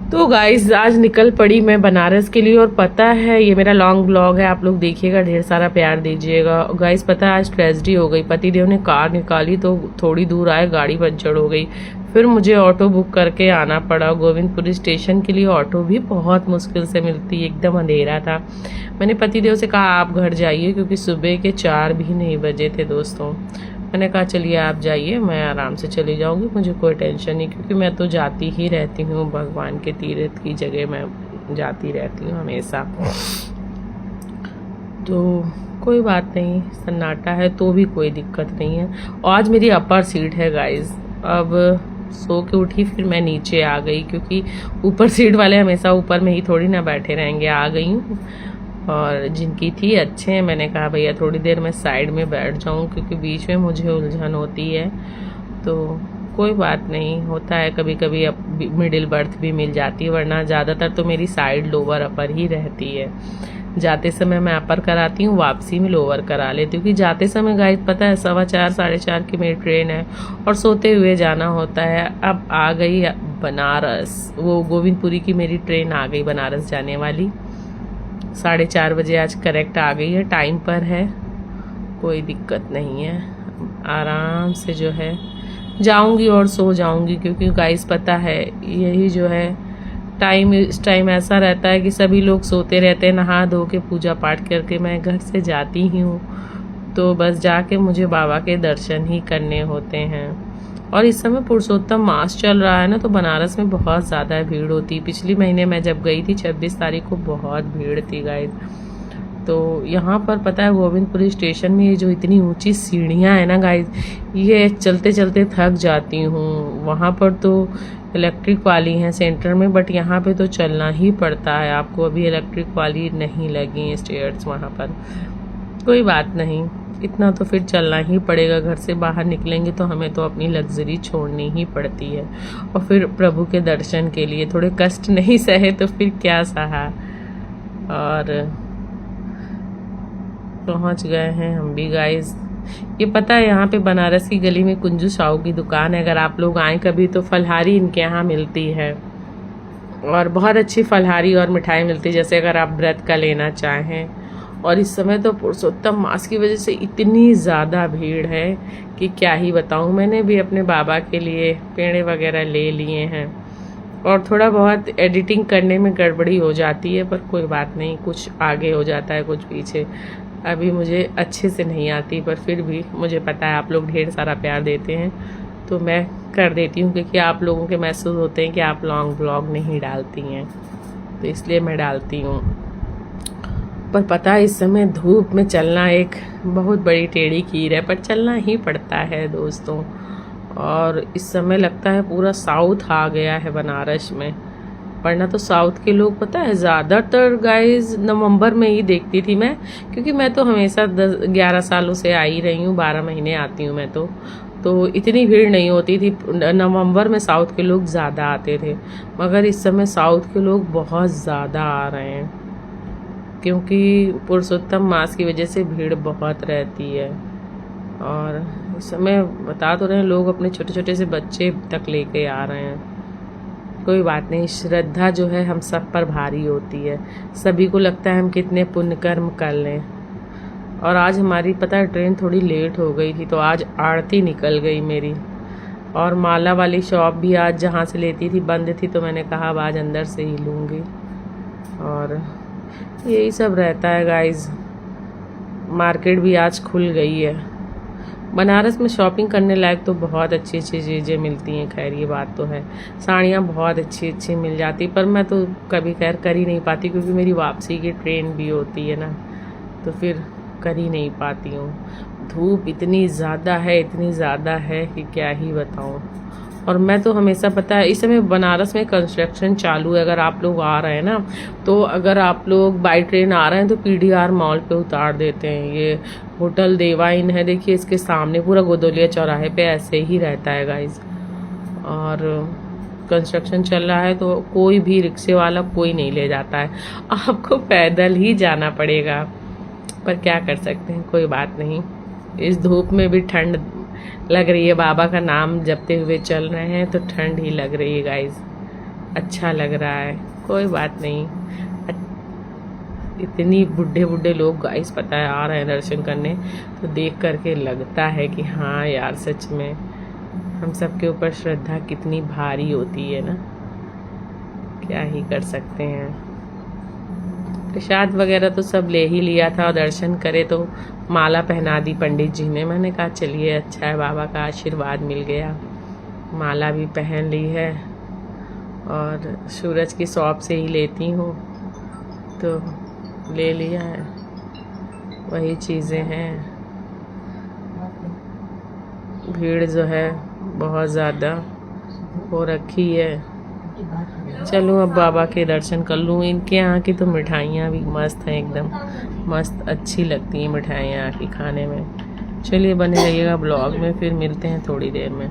तो गाइज आज निकल पड़ी मैं बनारस के लिए। और पता है ये मेरा लॉन्ग ब्लॉग है, आप लोग देखिएगा, ढेर सारा प्यार दीजिएगा। गाइज पता है आज ट्रेजेडी हो गई, पतिदेव ने कार निकाली तो थोड़ी दूर आए गाड़ी पंचर हो गई। फिर मुझे ऑटो बुक करके आना पड़ा गोविंदपुरी स्टेशन के लिए। ऑटो भी बहुत मुश्किल से मिलती, एकदम अंधेरा था। मैंने पतिदेव से कहा आप घर जाइए, क्योंकि सुबह के 4 भी नहीं बजे थे दोस्तों। मैंने कहा चलिए आप जाइए, मैं आराम से चली जाऊंगी, मुझे कोई टेंशन नहीं, क्योंकि मैं तो जाती ही रहती हूँ, भगवान के तीर्थ की जगह मैं जाती रहती हूँ हमेशा। तो कोई बात नहीं, सन्नाटा है तो भी कोई दिक्कत नहीं है। आज मेरी अपर सीट है गाइज। अब सो के उठी, फिर मैं नीचे आ गई, क्योंकि ऊपर सीट वाले हमेशा ऊपर में ही थोड़ी ना बैठे रहेंगे। आ गई हूँ, और जिनकी थी अच्छे हैं, मैंने कहा भैया थोड़ी देर मैं साइड में बैठ जाऊं, क्योंकि बीच में मुझे उलझन होती है। तो कोई बात नहीं, होता है कभी कभी, अब मिडिल बर्थ भी मिल जाती है, वरना ज़्यादातर तो मेरी साइड लोअर अपर ही रहती है। जाते समय मैं अपर कराती हूँ, वापसी में लोअर करा लेती हूँ, क्योंकि जाते समय गाइस पता है 4:15 4:30 की मेरी ट्रेन है, और सोते हुए जाना होता है। अब आ गई बनारस, वो गोविंदपुरी की मेरी ट्रेन आ गई बनारस जाने वाली। 4:30 बजे आज करेक्ट आ गई है, टाइम पर है, कोई दिक्कत नहीं है। आराम से जो है जाऊंगी और सो जाऊंगी, क्योंकि गाइस पता है यही जो है टाइम, इस टाइम ऐसा रहता है कि सभी लोग सोते रहते हैं। नहा धो के पूजा पाठ करके मैं घर से जाती ही हूँ, तो बस जाके मुझे बाबा के दर्शन ही करने होते हैं। और इस समय पुरुषोत्तम मास चल रहा है ना, तो बनारस में बहुत ज़्यादा भीड़ होती। पिछली महीने मैं जब गई थी 26 तारीख को, बहुत भीड़ थी गाइस। तो यहाँ पर पता है गोविंदपुरी स्टेशन में ये जो इतनी ऊंची सीढ़ियाँ हैं ना गाइस, ये चलते चलते थक जाती हूँ। वहाँ पर तो इलेक्ट्रिक वाली हैं सेंटर में, बट यहाँ पे तो चलना ही पड़ता है आपको। अभी इलेक्ट्रिक वाली नहीं लगी हैं स्टेयर्स वहाँ पर। कोई बात नहीं, इतना तो फिर चलना ही पड़ेगा। घर से बाहर निकलेंगे तो हमें तो अपनी लग्जरी छोड़नी ही पड़ती है, और फिर प्रभु के दर्शन के लिए थोड़े कष्ट नहीं सहे तो फिर क्या सहा। और पहुंच गए हैं हम भी गाइस। ये पता है यहाँ पे बनारस की गली में कुंजू साहू की दुकान है, अगर आप लोग आए कभी तो फलहारी इनके यहाँ मिलती है, और बहुत अच्छी फलहारी और मिठाई मिलती है, जैसे अगर आप व्रत का लेना चाहें। और इस समय तो पुरुषोत्तम मास की वजह से इतनी ज़्यादा भीड़ है कि क्या ही बताऊं। मैंने भी अपने बाबा के लिए पेड़े वगैरह ले लिए हैं, और थोड़ा बहुत एडिटिंग करने में गड़बड़ी हो जाती है, पर कोई बात नहीं, कुछ आगे हो जाता है कुछ पीछे। अभी मुझे अच्छे से नहीं आती, पर फिर भी मुझे पता है आप लोग ढेर सारा प्यार देते हैं, तो मैं कर देती हूँ, क्योंकि आप लोगों के मैसेज होते हैं कि आप लॉन्ग ब्लॉग नहीं डालती हैं, तो इसलिए मैं डालती हूँ। पर पता है इस समय धूप में चलना एक बहुत बड़ी टेढ़ी खीर है, पर चलना ही पड़ता है दोस्तों। और इस समय लगता है पूरा साउथ आ गया है बनारस में, वरना तो साउथ के लोग पता है ज़्यादातर गाइस नवंबर में ही देखती थी मैं, क्योंकि मैं तो हमेशा 10-11 सालों से आ ही रही हूँ, 12 महीने आती हूँ मैं तो इतनी भीड़ नहीं होती थी। नवंबर में साउथ के लोग ज़्यादा आते थे, मगर इस समय साउथ के लोग बहुत ज़्यादा आ रहे हैं, क्योंकि पुरुषोत्तम मास की वजह से भीड़ बहुत रहती है। और इस समय बता तो रहे हैं लोग अपने छोटे छोटे से बच्चे तक लेके आ रहे हैं। कोई बात नहीं, श्रद्धा जो है हम सब पर भारी होती है, सभी को लगता है हम कितने पुण्य कर्म कर लें। और आज हमारी पता है ट्रेन थोड़ी लेट हो गई थी, तो आज आरती निकल गई मेरी, और माला वाली शॉप भी आज जहाँ से लेती थी बंद थी, तो मैंने कहा अब आज अंदर से ही लूँगी। और यही सब रहता है गाइस। मार्केट भी आज खुल गई है। बनारस में शॉपिंग करने लायक तो बहुत अच्छी अच्छी चीज़ें मिलती हैं, खैर ये बात तो है। साड़ियाँ बहुत अच्छी अच्छी मिल जाती, पर मैं तो कभी खैर कर ही नहीं पाती, क्योंकि मेरी वापसी की ट्रेन भी होती है ना, तो फिर कर ही नहीं पाती हूँ। धूप इतनी ज़्यादा है, इतनी ज़्यादा है कि क्या ही बताऊँ। और मैं तो हमेशा पता है इस समय बनारस में कंस्ट्रक्शन चालू है, अगर आप लोग आ रहे हैं ना, तो अगर आप लोग बाई ट्रेन आ रहे हैं तो पीडीआर मॉल पे उतार देते हैं। ये होटल देवा इन है, देखिए इसके सामने पूरा गोदोलिया चौराहे पे ऐसे ही रहता है गाइज। और कंस्ट्रक्शन चल रहा है तो कोई भी रिक्शे वाला कोई नहीं ले जाता है, आपको पैदल ही जाना पड़ेगा, पर क्या कर सकते हैं, कोई बात नहीं। इस धूप में भी ठंड लग रही है, बाबा का नाम जपते हुए चल रहे हैं तो ठंड ही लग रही है गाइज। अच्छा लग रहा है, कोई बात नहीं। इतनी बुढ़े बुढ़े लोग गाइस पता है आ रहे हैं दर्शन करने, तो देख करके लगता है कि हाँ यार सच में हम सबके ऊपर श्रद्धा कितनी भारी होती है ना, क्या ही कर सकते हैं। प्रसाद वगैरह तो सब ले ही लिया था और दर्शन करे तो माला पहना दी पंडित जी ने। मैंने कहा चलिए अच्छा है, बाबा का आशीर्वाद मिल गया। माला भी पहन ली है और सूरज की शॉप से ही लेती हूँ तो ले लिया है, वही चीज़ें हैं। भीड़ जो है बहुत ज़्यादा हो रखी है। चलो अब बाबा के दर्शन कर लूँ। इनके यहाँ की तो मिठाइयाँ भी मस्त हैं, एकदम मस्त अच्छी लगती हैं मिठाइयाँ यहाँ की खाने में। चलिए बने रहिएगा ब्लॉग में, फिर मिलते हैं थोड़ी देर में।